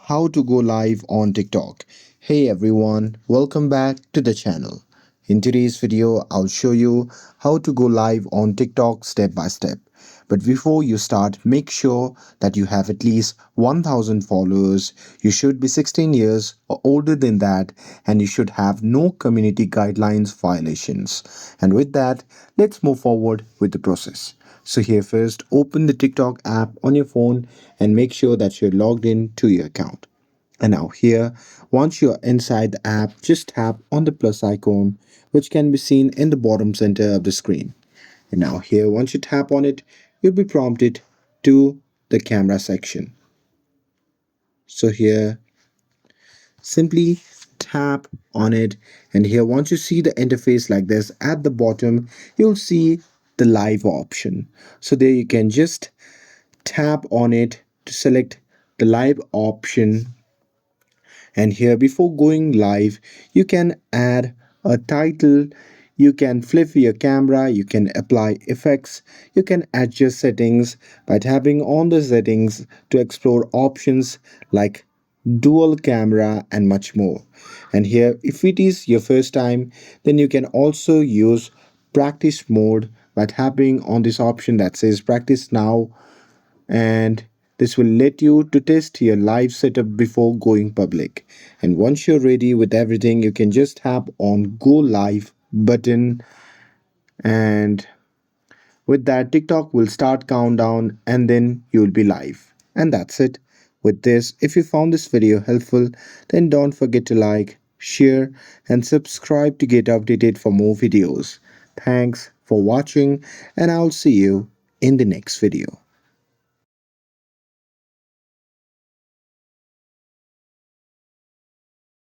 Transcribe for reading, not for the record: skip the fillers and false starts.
how to go live on TikTok. Hey everyone, welcome back to the channel. In today's video, I'll show you how to go live on TikTok step by step. But before you start, make sure that you have at least 1000 followers. You should be 16 years or older than that, and you should have no community guidelines violations. And with that, let's move forward with the process. So here first, open the TikTok app on your phone and make sure that you're logged in to your account. And now here, once you're inside the app, just tap on the plus icon, which can be seen in the bottom center of the screen. And now here, once you tap on it, you'll be prompted to the camera section. So here, simply tap on it, and here once you see the interface like this at the bottom, you'll see the live option. So there you can just tap on it to select the live option, and here before going live you can add a title, you can flip your camera, you can apply effects, you can adjust settings by tapping on the settings to explore options like dual camera and much more. And here if it is your first time, then you can also use practice mode by tapping on this option that says practice now, and this will let you to test your live setup before going public. And once you're ready with everything, you can just tap on go live button, and with that TikTok will start countdown and then you'll be live. And that's it. With this, if you found this video helpful, then don't forget to like, share and subscribe to get updated for more videos. Thanks for watching, and I'll see you in the next video.